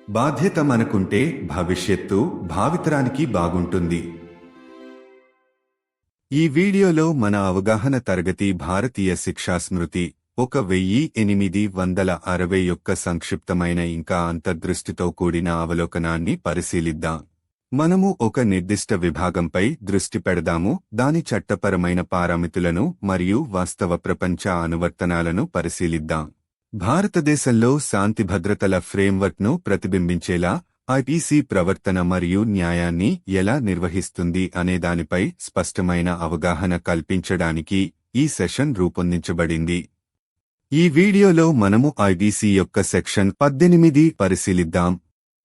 బాధ్యత మనకుంటే భవిష్యత్తు భావితరానికి బాగుంటుంది. ఈ వీడియోలో మన అవగాహన తరగతి భారతీయ శిక్షా స్మృతి 1860 యొక్క సంక్షిప్తమైన ఇంకా అంతర్దృష్టితో కూడిన అవలోకనాన్ని పరిశీలిద్దాం. మనము ఒక నిర్దిష్ట విభాగంపై దృష్టి పెడదాము, దాని చట్టపరమైన పారామితులను మరియు వాస్తవ ప్రపంచ అనువర్తనాలను పరిశీలిద్దాం. భారతదేశంలో శాంతి భద్రతల ఫ్రేమ్వర్క్ను ప్రతిబింబించేలా ఐపీసీ ప్రవర్తన మరియు న్యాయాన్ని ఎలా నిర్వహిస్తుంది అనే దానిపై స్పష్టమైన అవగాహన కల్పించడానికి ఈ సెషన్ రూపొందించబడింది. ఈ వీడియోలో మనము ఐపీసీ యొక్క సెక్షన్ 18 పరిశీలిద్దాం.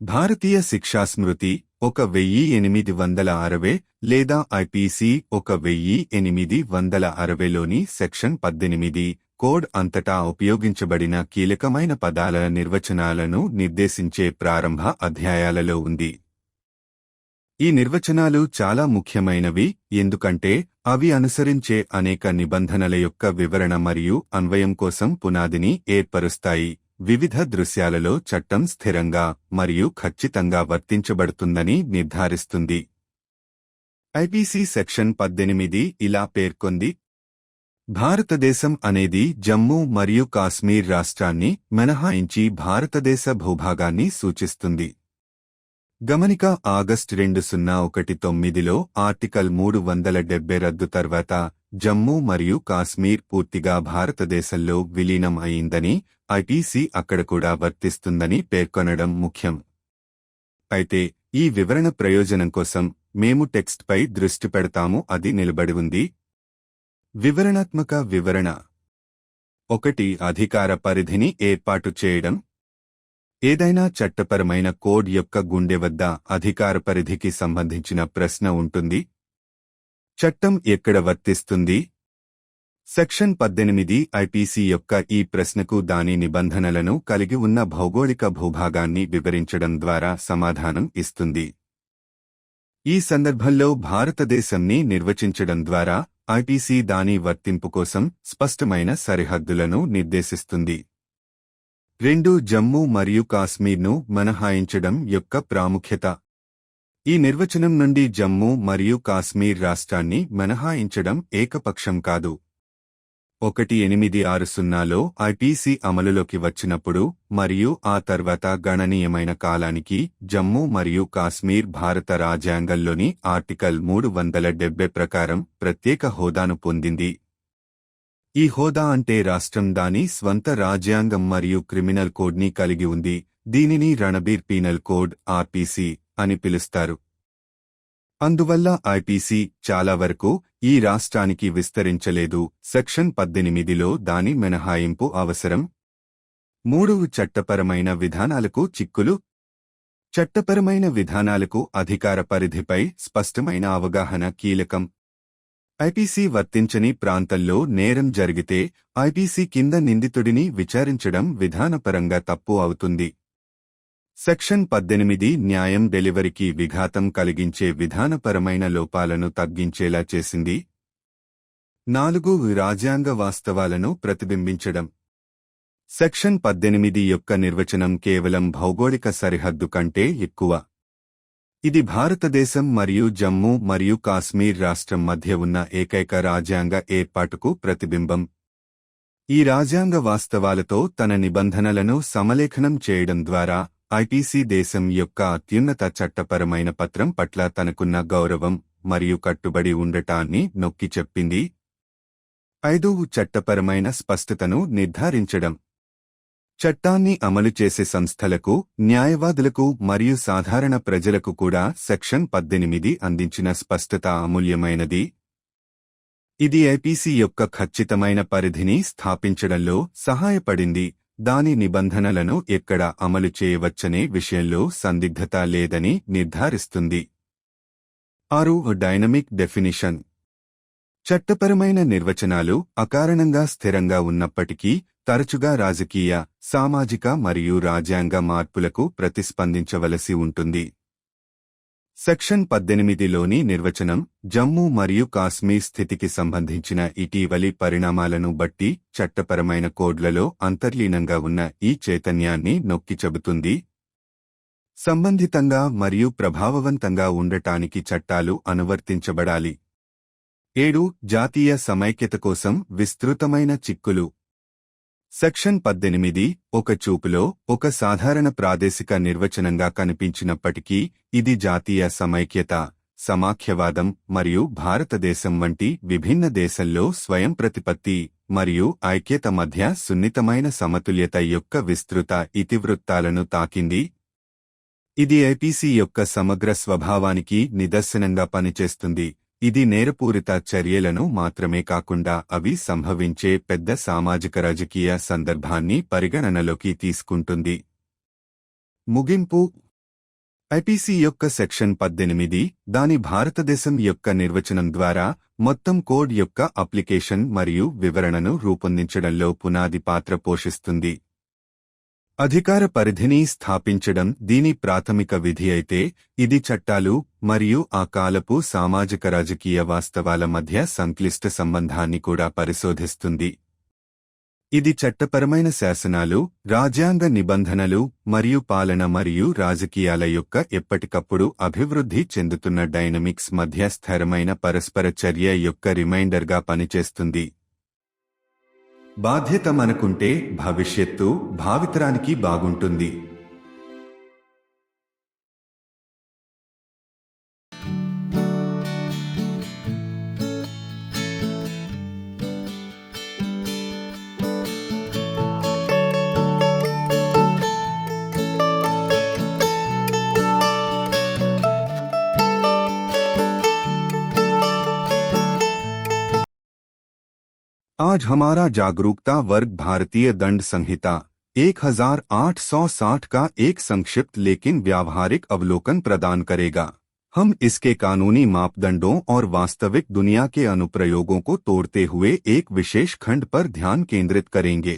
భారతీయ శిక్షా స్మృతి 1860 లేదా ఐపీసీ 1860లోని సెక్షన్ 18 కోడ్ అంతటా ఉపయోగించబడిన కీలకమైన పదాల నిర్వచనాలను నిర్దేశించే ప్రారంభ అధ్యాయాలలో ఉంది. ఈ నిర్వచనాలు చాలా ముఖ్యమైనవి ఎందుకంటే అవి అనుసరించే అనేక నిబంధనల యొక్క వివరణ మరియు అన్వయం కోసం పునాదిని ఏర్పరుస్తాయి. వివిధ దృశ్యాలలో చట్టం స్థిరంగా మరియు ఖచ్చితంగా వర్తించబడుతుందని నిర్ధారిస్తుంది. ఐపీసీ సెక్షన్ 18 ఇలా పేర్కొంది: భారతదేశం అనేది జమ్మూ మరియు కాశ్మీర్ రాష్ట్రాన్ని మినహాయించి భారతదేశ భూభాగాన్ని సూచిస్తుంది. గమనిక: ఆగస్టు 2019లో ఆర్టికల్ 370 రద్దు తర్వాత జమ్మూ మరియు కాశ్మీర్ పూర్తిగా భారతదేశంలో విలీనం అయిందని, ఐపీసీ అక్కడ కూడా వర్తిస్తుందని పేర్కొనడం ముఖ్యం. అయితే ఈ వివరణ ప్రయోజనం కోసం మేము టెక్స్ట్పై దృష్టి పెడతాము, అది నిలబడి ఉంది. వివరణాత్మక వివరణ 1. అధికార పరిధిని ఏర్పాటు చేయడం. ఏదైనా చట్టపరమైన కోడ్ యొక్క గుండె వద్ద అధికార పరిధికి సంబంధించిన ప్రశ్న ఉంటుంది. చట్టం ఎక్కడ వర్తిస్తుంది? సెక్షన్ 18 ఐపీసీ యొక్క ఈ ప్రశ్నకు దాని నిబంధనలను కలిగి ఉన్న భౌగోళిక భూభాగాన్ని వివరించడం ద్వారా సమాధానం ఇస్తుంది. ఈ సందర్భంలో భారతదేశంని నిర్వచించడం ద్వారా ఐపీసీ దాని వర్తింపు కోసం స్పష్టమైన సరిహద్దులను నిర్దేశిస్తుంది. 2. జమ్మూ మరియు కాశ్మీర్ను మినహాయించడం యొక్క ప్రాముఖ్యత. ఈ నిర్వచనం నుండి జమ్మూ మరియు కాశ్మీర్ రాష్ట్రాన్ని మినహాయించడం ఏకపక్షం కాదు. 1860లో ఐపీసీ అమలులోకి వచ్చినప్పుడు మరియు ఆ తర్వాత గణనీయమైన కాలానికి జమ్మూ మరియు కాశ్మీర్ భారత రాజ్యాంగంలోని ఆర్టికల్ 370 ప్రకారం ప్రత్యేక హోదాను పొందింది. ఈ హోదా అంటే రాష్ట్రం దాని స్వంత రాజ్యాంగం మరియు క్రిమినల్ కోడ్ని కలిగి ఉంది. దీనిని రణబీర్ పీనల్ కోడ్ ఆర్పీసీ అని పిలుస్తారు. అందువల్ల ఐపీసీ చాలా వరకు ఈ రాష్ట్రానికి విస్తరించలేదు. సెక్షన్ 18లో దాని మినహాయింపు అవసరం. 3. చట్టపరమైన విధానాలకు చిక్కులు. చట్టపరమైన విధానాలకు అధికార పరిధిపై స్పష్టమైన అవగాహన కీలకం. ఐపీసీ వర్తించని ప్రాంతంలో నేరం జరిగితే ఐపీసీ కింద నిందితుడిని విచారించడం విధానపరంగా తప్పు అవుతుంది. సెక్షన్ 18 న్యాయం డెలివరీకి విఘాతం కలిగించే విధానపరమైన లోపాలను తగ్గించేలా చేసింది. 4. రాజ్యాంగ వాస్తవాలను ప్రతిబింబించడం. సెక్షన్ 18 యొక్క నిర్వచనం కేవలం భౌగోళిక సరిహద్దు కంటే ఎక్కువ. ఇది భారతదేశం మరియు జమ్మూ మరియు కాశ్మీర్ రాష్ట్రం మధ్య ఉన్న ఏకైక రాజ్యాంగ ఏర్పాటుకు ప్రతిబింబం. ఈ రాజ్యాంగ వాస్తవాలతో తన నిబంధనలను సమలేఖనం చేయడం ద్వారా ఐపీసీ దేశం యొక్క అత్యున్నత చట్టపరమైన పత్రం పట్ల తనకున్న గౌరవం మరియు కట్టుబడి ఉండటాన్ని నొక్కి చెప్పింది. 5. చట్టపరమైన స్పష్టతను నిర్ధారించడం. చట్టాన్ని అమలు చేసే సంస్థలకు, న్యాయవాదులకు మరియు సాధారణ ప్రజలకు కూడా సెక్షన్ 18 అందించిన స్పష్టత అమూల్యమైనది. ఇది ఐపీసీ యొక్క ఖచ్చితమైన పరిధిని స్థాపించడంలో సహాయపడింది. దాని నిబంధనలను ఎక్కడ అమలు చేయవచ్చనే విషయంలో సందిగ్ధత లేదని నిర్ధారిస్తుంది. 6. Dynamic definition. చట్టపరమైన నిర్వచనాలు అకారణంగా స్థిరంగా ఉన్నప్పటికీ తరచుగా రాజకీయ, సామాజిక మరియు రాజ్యాంగ మార్పులకు ప్రతిస్పందించవలసి ఉంటుంది. సెక్షన్ 18లోని నిర్వచనం జమ్మూ మరియు కాశ్మీర్ స్థితికి సంబంధించిన ఇటీవలి పరిణామాలను బట్టి చట్టపరమైన కోడ్లలో అంతర్లీనంగా ఉన్న ఈ చైతన్యాన్ని నొక్కి చెబుతుంది. సంబంధితంగా మరియు ప్రభావవంతంగా ఉండటానికి చట్టాలు అనువర్తించబడాలి. 7. జాతీయ సమైక్యత కోసం విస్తృతమైన చిక్కులు. సెక్షన్ 18 ఒక చూపులో ఒక సాధారణ ప్రాదేశిక నిర్వచనంగా కనిపించినప్పటికీ ఇది జాతీయ సమైక్యత, సమాఖ్యవాదం మరియు భారతదేశం వంటి విభిన్న దేశంలో స్వయం ప్రతిపత్తి మరియు ఐక్యత మధ్య సున్నితమైన సమతుల్యత యొక్క విస్తృత ఇతివృత్తాలను తాకింది. ఇది ఐపీసీ యొక్క సమగ్ర స్వభావానికి నిదర్శనంగా పనిచేస్తుంది. ఇది నేరపూరిత చర్యలను మాత్రమే కాకుండా అవి సంభవించే పెద్ద సామాజిక రాజకీయ సందర్భాన్ని పరిగణనలోకి తీసుకుంటుంది. ముగింపు. ఐపీసీ యొక్క సెక్షన్ 18 దాని భారతదేశం యొక్క నిర్వచనం ద్వారా మొత్తం కోడ్ యొక్క అప్లికేషన్ మరియు వివరణను రూపొందించడంలో పునాది పాత్ర పోషిస్తుంది. అధికార పరిధిని స్థాపించడం దీని ప్రాథమిక విధి అయితే, ఇది చట్టాలు మరియు ఆ కాలపు సామాజిక రాజకీయ వాస్తవాల మధ్య సంక్లిష్ట సంబంధాన్ని కూడా పరిశోధిస్తుంది. ఇది చట్టపరమైన శాసనాలు, రాజ్యాంగ నిబంధనలు మరియు పాలన మరియు రాజకీయాల యొక్క ఎప్పటికప్పుడు అభివృద్ధి చెందుతున్న డైనమిక్స్ మధ్య స్థిరమైన పరస్పర చర్య యొక్క రిమైండర్గా పనిచేస్తుంది. బాధ్యత మనకుంటే భవిష్యత్తు భావితరానికి బాగుంటుంది. आज हमारा जागरूकता वर्ग भारतीय दंड संहिता 1860 का एक संक्षिप्त लेकिन व्यावहारिक अवलोकन प्रदान करेगा. हम इसके कानूनी मापदंडों और वास्तविक दुनिया के अनुप्रयोगों को तोड़ते हुए एक विशेष खंड पर ध्यान केंद्रित करेंगे.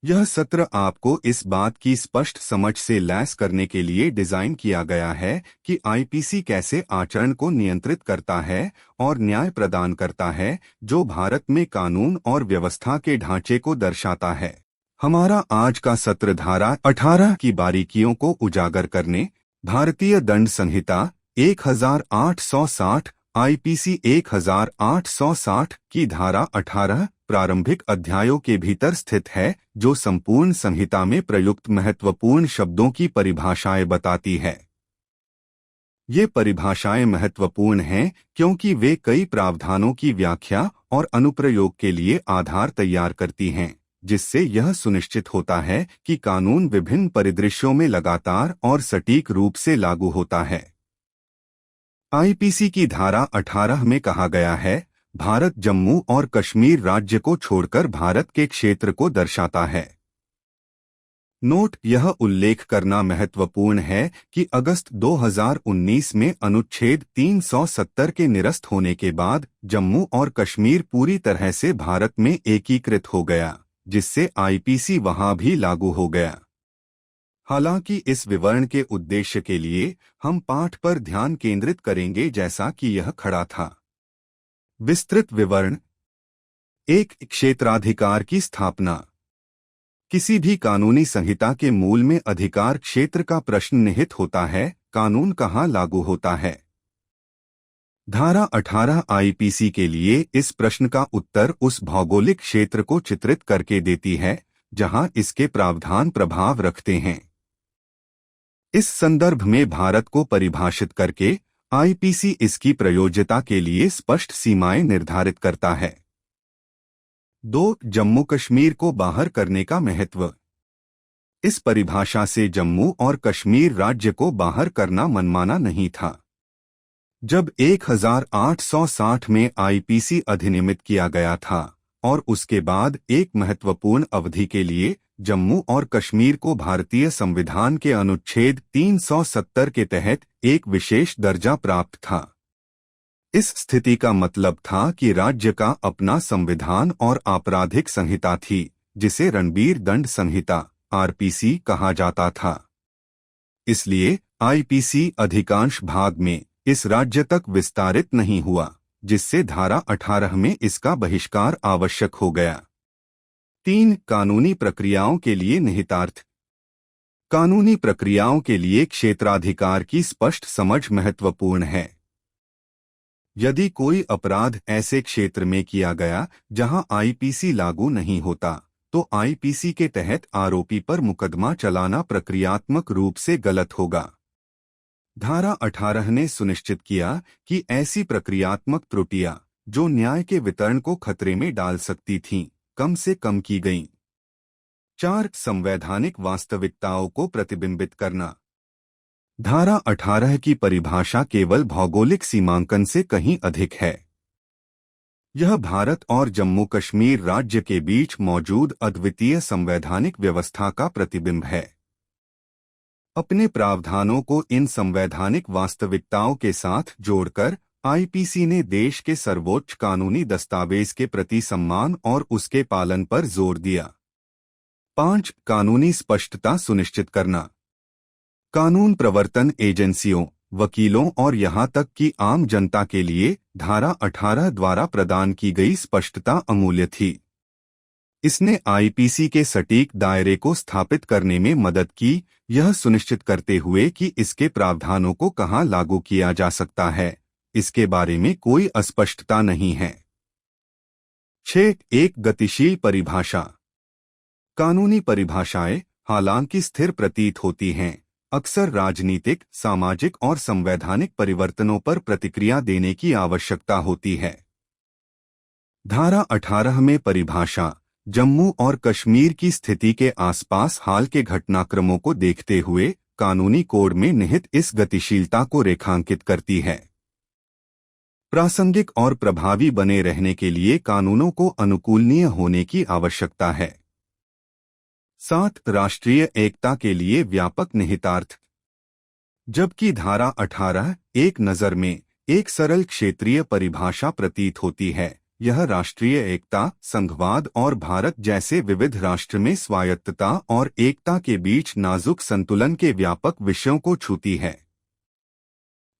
यह सत्र आपको इस बात की स्पष्ट समझ से लैस करने के लिए डिजाइन किया गया है कि आईपीसी कैसे आचरण को नियंत्रित करता है और न्याय प्रदान करता है, जो भारत में कानून और व्यवस्था के ढांचे को दर्शाता है. हमारा आज का सत्र धारा 18 की बारीकियों को उजागर करने, भारतीय दंड संहिता 1860 आईपीसी 1860 की धारा 18 प्रारंभिक अध्यायों के भीतर स्थित है, जो संपूर्ण संहिता में प्रयुक्त महत्वपूर्ण शब्दों की परिभाषाएं बताती है. ये परिभाषाएं महत्वपूर्ण हैं क्योंकि वे कई प्रावधानों की व्याख्या और अनुप्रयोग के लिए आधार तैयार करती हैं, जिससे यह सुनिश्चित होता है कि कानून विभिन्न परिदृश्यों में लगातार और सटीक रूप से लागू होता है. आईपीसी की धारा 18 में कहा गया है, भारत जम्मू और कश्मीर राज्य को छोड़कर भारत के क्षेत्र को दर्शाता है. नोट, यह उल्लेख करना महत्वपूर्ण है कि अगस्त 2019 में अनुच्छेद 370 के निरस्त होने के बाद जम्मू और कश्मीर पूरी तरह से भारत में एकीकृत हो गया, जिससे आईपीसी वहां भी लागू हो गया. हालांकि इस विवरण के उद्देश्य के लिए हम पाठ पर ध्यान केंद्रित करेंगे जैसा कि यह खड़ा था. विस्तृत विवरण. एक क्षेत्राधिकार की स्थापना. किसी भी कानूनी संहिता के मूल में अधिकार क्षेत्र का प्रश्न निहित होता है. कानून कहाँ लागू होता है? धारा 18 आईपीसी के लिए इस प्रश्न का उत्तर उस भौगोलिक क्षेत्र को चित्रित करके देती है जहां इसके प्रावधान प्रभाव रखते हैं. इस संदर्भ में भारत को परिभाषित करके आईपीसी इसकी प्रयोज्यता के लिए स्पष्ट सीमाएं निर्धारित करता है. 2. जम्मू कश्मीर को बाहर करने का महत्व. इस परिभाषा से जम्मू और कश्मीर राज्य को बाहर करना मनमाना नहीं था. जब 1860 में आईपीसी अधिनियमित किया गया था और उसके बाद एक महत्वपूर्ण अवधि के लिए जम्मू और कश्मीर को भारतीय संविधान के अनुच्छेद 370 के तहत एक विशेष दर्जा प्राप्त था. इस स्थिति का मतलब था कि राज्य का अपना संविधान और आपराधिक संहिता थी, जिसे रणबीर दंड संहिता आरपीसी कहा जाता था. इसलिए आईपीसी अधिकांश भाग में इस राज्य तक विस्तारित नहीं हुआ, जिससे धारा 18 में इसका बहिष्कार आवश्यक हो गया. 3. कानूनी प्रक्रियाओं के लिए निहितार्थ. कानूनी प्रक्रियाओं के लिए क्षेत्राधिकार की स्पष्ट समझ महत्वपूर्ण है। यदि कोई अपराध ऐसे क्षेत्र में किया गया जहां आईपीसी लागू नहीं होता, तो आईपीसी के तहत आरोपी पर मुकदमा चलाना प्रक्रियात्मक रूप से गलत होगा। धारा 18 ने सुनिश्चित किया कि ऐसी प्रक्रियात्मक त्रुटियां जो न्याय के वितरण को खतरे में डाल सकती थीं, कम से कम की गईं। 4. संवैधानिक वास्तविकताओं को प्रतिबिंबित करना। धारा 18 की परिभाषा केवल भौगोलिक सीमांकन से कहीं अधिक है। यह भारत और जम्मू कश्मीर राज्य के बीच मौजूद अद्वितीय संवैधानिक व्यवस्था का प्रतिबिंब है। अपने प्रावधानों को इन संवैधानिक वास्तविकताओं के साथ जोड़कर आईपीसी ने देश के सर्वोच्च कानूनी दस्तावेज के प्रति सम्मान और उसके पालन पर जोर दिया। 5. कानूनी स्पष्टता सुनिश्चित करना। कानून प्रवर्तन एजेंसियों, वकीलों और यहां तक कि आम जनता के लिए धारा 18 द्वारा प्रदान की गई स्पष्टता अमूल्य थी। इसने आईपीसी के सटीक दायरे को स्थापित करने में मदद की, यह सुनिश्चित करते हुए कि इसके प्रावधानों को कहां लागू किया जा सकता है, इसके बारे में कोई अस्पष्टता नहीं है। 6. एक गतिशील परिभाषा। कानूनी परिभाषाएं, हालांकि स्थिर प्रतीत होती हैं, अक्सर राजनीतिक, सामाजिक और संवैधानिक परिवर्तनों पर प्रतिक्रिया देने की आवश्यकता होती है। धारा 18 में परिभाषा जम्मू और कश्मीर की स्थिति के आसपास हाल के घटनाक्रमों को देखते हुए कानूनी कोड में निहित इस गतिशीलता को रेखांकित करती है। प्रासंगिक और प्रभावी बने रहने के लिए कानूनों को अनुकूलनीय होने की आवश्यकता है। 7. राष्ट्रीय एकता के लिए व्यापक निहितार्थ। जबकि धारा 18 एक नज़र में एक सरल क्षेत्रीय परिभाषा प्रतीत होती है, यह राष्ट्रीय एकता, संघवाद और भारत जैसे विविध राष्ट्र में स्वायत्तता और एकता के बीच नाजुक संतुलन के व्यापक विषयों को छूती है।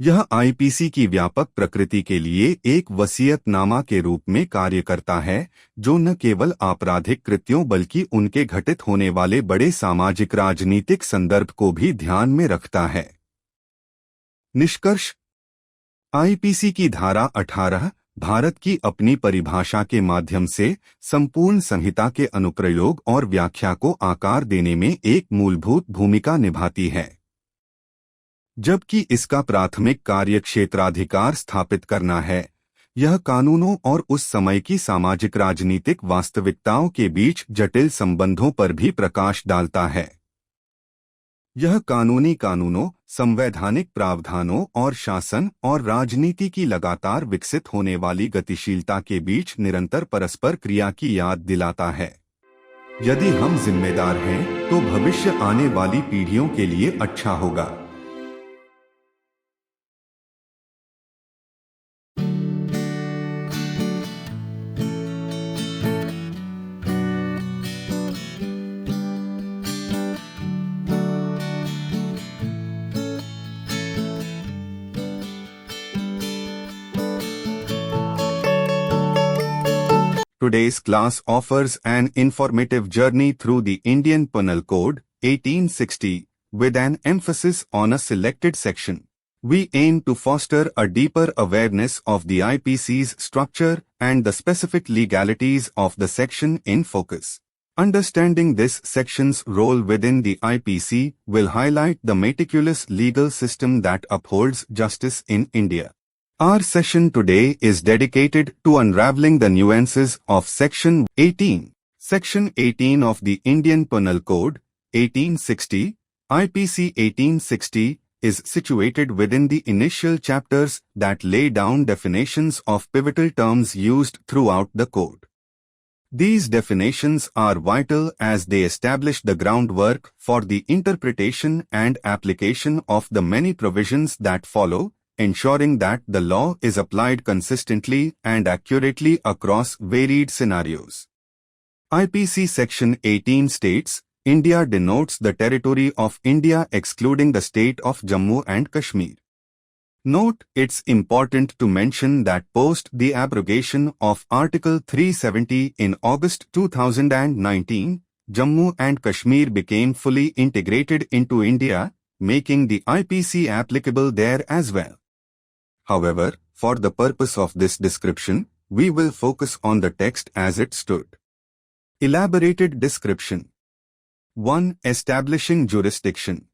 यह आईपीसी की व्यापक प्रकृति के लिए एक वसीयतनामा के रूप में कार्य करता है, जो न केवल आपराधिक कृत्यों बल्कि उनके घटित होने वाले बड़े सामाजिक राजनीतिक संदर्भ को भी ध्यान में रखता है। निष्कर्ष। आईपीसी की धारा 18 भारत की अपनी परिभाषा के माध्यम से संपूर्ण संहिता के अनुप्रयोग और व्याख्या को आकार देने में एक मूलभूत भूमिका निभाती है, जबकि इसका प्राथमिक कार्य क्षेत्राधिकार स्थापित करना है। यह कानूनों और उस समय की सामाजिक राजनीतिक वास्तविकताओं के बीच जटिल संबंधों पर भी प्रकाश डालता है। यह कानूनों, संवैधानिक प्रावधानों और शासन और राजनीति की लगातार विकसित होने वाली गतिशीलता के बीच निरंतर परस्पर क्रिया की याद दिलाता है। यदि हम जिम्मेदार हैं, तो भविष्य आने वाली पीढ़ियों के लिए अच्छा होगा। Today's class offers an informative journey through the Indian Penal Code, 1860, with an emphasis on a selected section. We aim to foster a deeper awareness of the IPC's structure and the specific legalities of the section in focus. Understanding this section's role within the IPC will highlight the meticulous legal system that upholds justice in India. Our session today is dedicated to unraveling the nuances of Section 18. Section 18 of the Indian Penal Code, 1860, IPC 1860, is situated within the initial chapters that lay down definitions of pivotal terms used throughout the code. These definitions are vital as they establish the groundwork for the interpretation and application of the many provisions that follow, ensuring that the law is applied consistently and accurately across varied scenarios. IPC Section 18 states, India denotes the territory of India excluding the state of Jammu and Kashmir. Note, it's important to mention that post the abrogation of Article 370 in August 2019, Jammu and Kashmir became fully integrated into India, making the IPC applicable there as well. However, for the purpose of this description, we will focus on the text as it stood. Elaborated description. 1. Establishing jurisdiction.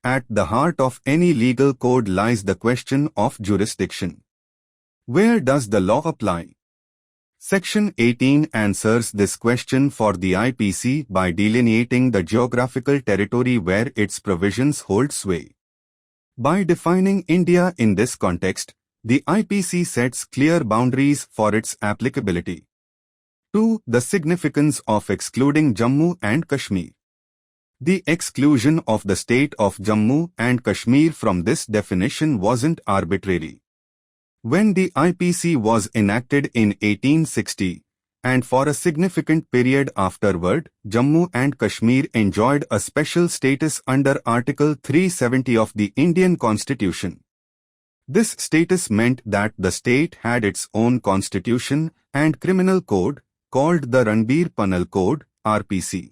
At the heart of any legal code lies the question of jurisdiction. Where does the law apply? Section 18 answers this question for the IPC by delineating the geographical territory where its provisions hold sway. By defining India in this context, the IPC sets clear boundaries for its applicability. 2. The significance of excluding Jammu and Kashmir. The exclusion of the state of Jammu and Kashmir from this definition wasn't arbitrary. When the IPC was enacted in 1860, and for a significant period afterward, Jammu and Kashmir enjoyed a special status under Article 370 of the Indian Constitution. This status meant that the state had its own constitution and criminal code, called the Ranbir Panal Code, RPC.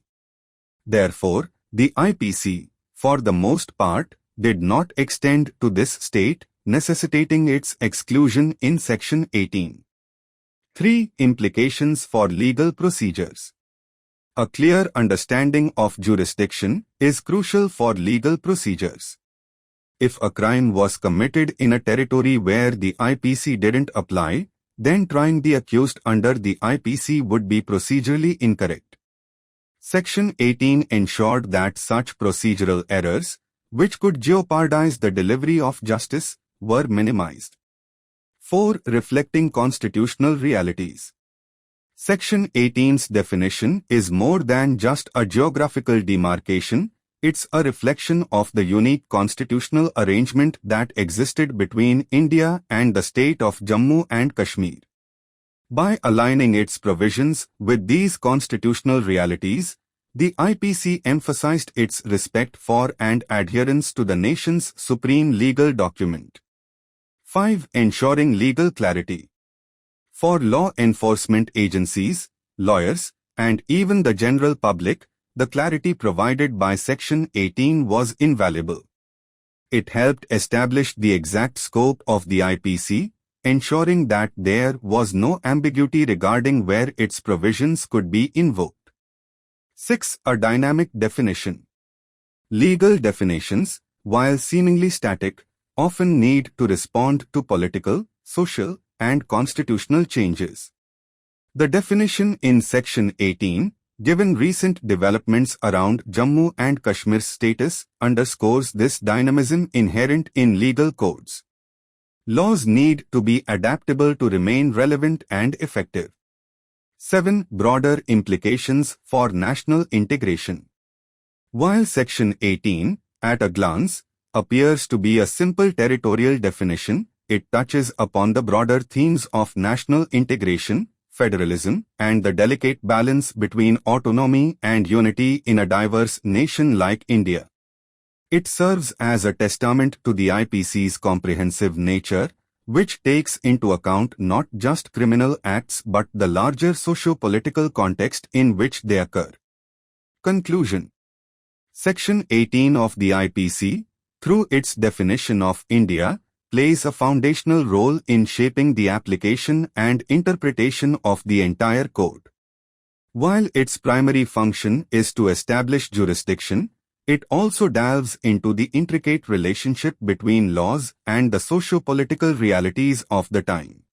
Therefore, the IPC, for the most part, did not extend to this state, necessitating its exclusion in Section 18. 3. Implications for legal procedures. A clear understanding of jurisdiction is crucial for legal procedures. If a crime was committed in a territory where the IPC didn't apply, then trying the accused under the IPC would be procedurally incorrect. Section 18 ensured that such procedural errors, which could jeopardize the delivery of justice, were minimized. 4. Reflecting constitutional realities. Section 18's definition is more than just a geographical demarcation, it's a reflection of the unique constitutional arrangement that existed between India and the state of Jammu and Kashmir. By aligning its provisions with these constitutional realities, the IPC emphasized its respect for and adherence to the nation's supreme legal document. 5. Ensuring legal clarity. For law enforcement agencies, lawyers, and even the general public, the clarity provided by Section 18 was invaluable. It helped establish the exact scope of the IPC, ensuring that there was no ambiguity regarding where its provisions could be invoked. 6. A dynamic definition. Legal definitions, while seemingly static, often need to respond to political, social, and constitutional changes. The definition in Section 18, given recent developments around Jammu and Kashmir's status, underscores this dynamism inherent in legal codes. Laws need to be adaptable to remain relevant and effective. 7. Broader implications for national integration. While Section 18, at a glance, appears to be a simple territorial definition, it touches upon the broader themes of national integration, federalism, and the delicate balance between autonomy and unity in a diverse nation like India. It serves as a testament to the IPC's comprehensive nature, which takes into account not just criminal acts but the larger socio-political context in which they occur. Conclusion. Section 18 of the IPC, through its definition of India, plays a foundational role in shaping the application and interpretation of the entire code. While its primary function is to establish jurisdiction, it also delves into the intricate relationship between laws and the socio-political realities of the time.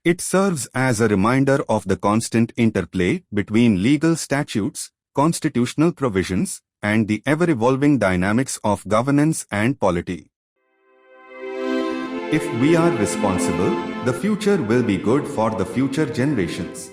It serves as a reminder of the constant interplay between legal statutes, constitutional provisions, and the ever-evolving dynamics of governance and polity. If we are responsible, the future will be good for the future generations.